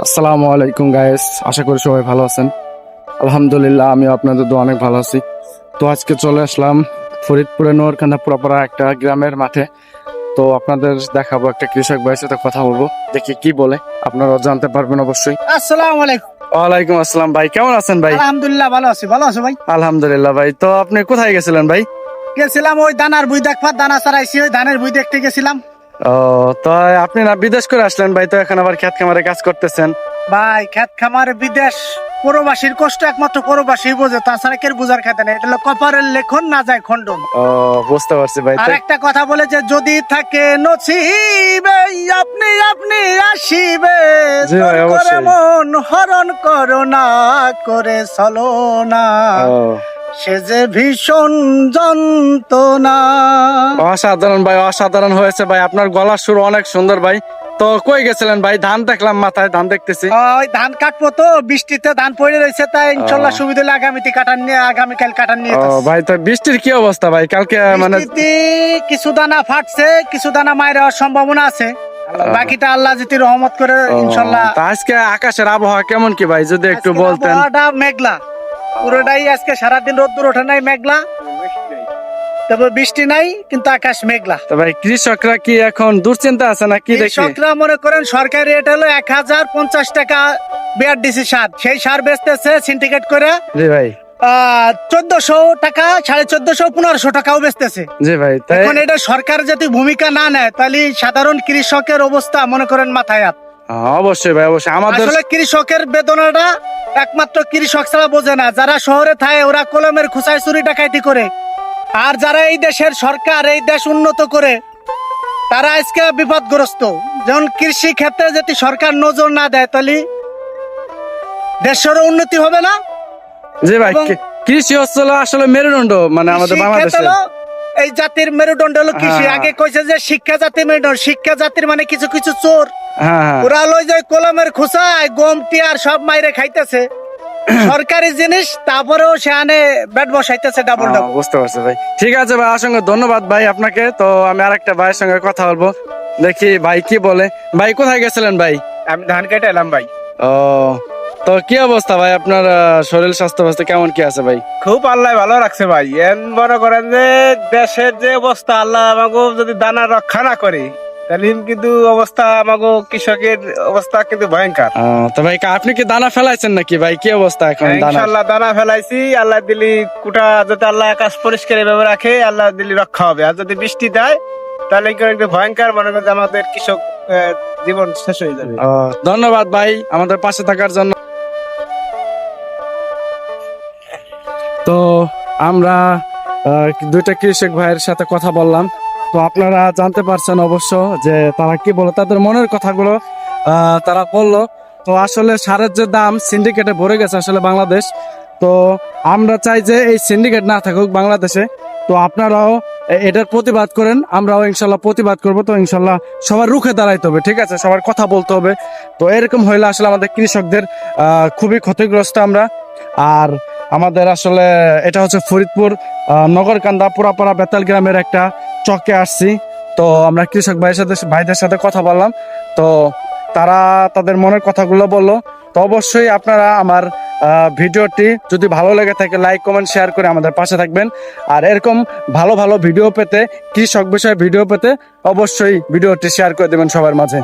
আসসালামু আলাইকুম গাইস, আশা করি সবাই ভালো আছেন। আলহামদুলিল্লাহ, আমি আপনাদের তো অনেক ভালো আছি। তো আজকে চলে আসলাম ফরিদপুরে নোয়ারকান্দা পুরাপাড়া একটা গ্রামের মাঠে। তো আপনাদের দেখাবো, একটা কৃষক ভাইয়ের সাথে কথা বলবো, দেখি কি বলে, আপনারাও জানতে পারবেন অবশ্যই। আসসালামু আলাইকুম। ওয়ালাইকুম আসসালাম ভাই, কেমন আছেন ভাই? আলহামদুলিল্লাহ ভালো আছি। ভালো আছো ভাই? আলহামদুলিল্লাহ ভাই। তো আপনি কোথায় গেছিলেন ভাই? গেছিলাম ওই দানার বুই দেখবা, দানা ছাড়াইছি, ওই ধানের বুই দেখতে গেছিলাম। ও, তো আপনি না বিদেশ করে আসলেন ভাই, তো এখন আবার খেত খামারে কাজ করতেছেন? ভাই খেত খামার বিদেশ, প্রবাসীর কষ্ট একমাত্র প্রবাসী বোঝে, তাছাড়া কেউ বুঝার খেতে নেই। এটা হলো কপারের লেখন, না যায় খণ্ডন। ও, বুঝতে পারছি ভাই। আর একটা কথা বলে যে যদি থাকে নসিবে আপনি আপনি আসিবে, জি ভাই, জোর করে অবশ্যই। মন হরণ করো না, করে চলো না, ও, সে যে ভীষণ যন্ত্রণা। অসাধারণ ভাই, অসাধারণ হয়েছে ভাই, আপনার গলার সুর অনেক সুন্দর ভাই। তো কই গেছিলেন ভাই? ধান দেখলাম মাথায়, ধান দেখতেছি। ওই ধান কাটবো তো, বৃষ্টিতে ধান পড়ে রয়েছে, তাই ইনশাল্লাহ সুবিধা হলে আগামীকাল কাটান নিয়ে ও যাচ্ছি। ভাই, তো বৃষ্টির কি অবস্থা ভাই কালকে? মানে বৃষ্টিতে কিছু দানা ফাটছে, কিছু দানা মায়ের হওয়ার সম্ভাবনা আছে, বাকিটা আল্লাহ যদি রহমত করে ও, ইনশাল্লাহ। তা আজকে আকাশের আবহাওয়া কেমন কি ভাই, যদি একটু আজকের বলতেন? আবহাওয়াটা মেঘলা, পুরোটাই আজকে সারাদিন রোদ্দুর ওঠে নাই, মেঘলা, তবে বৃষ্টি নাই, কিন্তু আকাশ মেঘলা। তো ভাই কৃষকরা কি এখন দুশ্চিন্তা আছে না কি দেখি? কৃষকরা মনে করেন সরকারি রেট হলো 1050 টাকা বিআরডিসি সার, সেই সার বেচতেছে সিন্ডিকেট করে জি ভাই। 1400 টাকা, 1450, 1500 টাকাও বেচতেছে। জি ভাই, তাই এখন এটা সরকার যদি ভূমিকা না নেয়, তাহলে সাধারণ কৃষকের অবস্থা মনে করেন মাথায় হাত। অবশ্যই ভাই, অবশ্যই আমাদের। আসলে কৃষকের বেদনাটা একমাত্র কৃষক ছাড়া বোঝে না। যারা শহরে থাকে ওরা কলমের খুচায় চুরি ডাকাইতি করে, আর যারা এই দেশের সরকার, এই দেশ উন্নত করে, তারা আজকে বিপদগ্রস্ত। যেমন কৃষি ক্ষেত্রে যদি সরকার নজর না দেয়, তাহলে দেশের উন্নতি হবে না। জি ভাই, এবং কৃষি হচ্ছিল আসলে মেরুদণ্ড, মানে আমাদের কৃষি বাংলাদেশে। ক্ষেত্র হলো এই জাতির মেরুদণ্ড হলো কৃষি। হ্যাঁ। আগে কইছে যে শিক্ষা জাতির মেরুদণ্ড, শিক্ষা জাতির মানে কিছু কিছু চোর, হ্যাঁ হ্যাঁ। ওরা লই যায় কলমের খোসায় গম টিয়ার সব মাইরে খাইতেছে সরকারি জিনিস, তারপরেও সে আনে ব্যাট বসাইতেছে ডাবল ডাবল। বুঝতে পারছি ভাই। ঠিক আছে ভাই, অসংখ্য ধন্যবাদ ভাই আপনাকে। তো আমি আরেকটা ভাইয়ের সঙ্গে কথা বলবো, দেখি ভাই কি বলে। ভাই কোথায় গেছিলেন ভাই? আমি ধান কেটে এলাম ভাই। ও, তো কি অবস্থা ভাই আপনার? শরীর স্বাস্থ্য অবস্থা কেমন কি আছে ভাই? খুব আল্লাহ ভালো রাখছে ভাই। এন মনে করেন যে দেশের যে অবস্থা, আল্লাহ আমাকে যদি দানা রক্ষা না করে, তাহলে কিন্তু অবস্থা আমাকে কৃষকের অবস্থা কিন্তু ভয়ঙ্কর। তো ভাই আপনি কি দানা ফেলাইছেন নাকি ভাই? কি অবস্থা এখন দানা? ইনশাআল্লাহ দানা ফেলাইছি, আল্লাহ দিলি কুটা, যদি আল্লাহ আকাশ পরিষ্কার এভাবে রাখে, আল্লাহ দিলি রক্ষা হবে। আর যদি বৃষ্টি দেয়, তাহলে একটু ভয়ঙ্কর, মনে করেন যে আমাদের কৃষক জীবন শেষ হয়ে যাবে। ধন্যবাদ ভাই আমাদের পাশে থাকার জন্য। তো আমরা দুইটা কৃষক ভাইয়ের সাথে কথা বললাম। তো আপনারা জানতে পারছেন অবশ্য যে তারা কি বলে, তাদের মনের কথাগুলো তারা বললো। তো আসলে সারের যে দাম সিন্ডিকেটে ভরে গেছে আসলে বাংলাদেশ। তো আমরা চাই যে এই সিন্ডিকেট না থাকুক বাংলাদেশে। তো আপনারাও এটার প্রতিবাদ করেন, আমরাও ইনশাল্লাহ প্রতিবাদ করব। তো ইনশাল্লাহ সবার রুখে দাঁড়াইতে হবে, ঠিক আছে, সবার কথা বলতে হবে। তো এরকম হইলে আসলে আমাদের কৃষকদের খুবই ক্ষতিগ্রস্ত আমরা। আর আমাদের আসলে এটা হচ্ছে ফরিদপুর নগরকান্দা পুরাপাড়া বেতাল গ্রামের একটা চকে আসছি। তো আমরা কৃষক ভাইদের সাথে কথা বললাম। তো তারা তাদের মনের কথাগুলো বললো। তো অবশ্যই আপনারা আমার ভিডিওটি যদি ভালো লেগে থাকে, লাইক কমেন্ট শেয়ার করে আমাদের পাশে থাকবেন। আর এরকম ভালো ভালো ভিডিও পেতে, কৃষক বিষয়ে ভিডিও পেতে অবশ্যই ভিডিওটি শেয়ার করে দেবেন সবার মাঝে।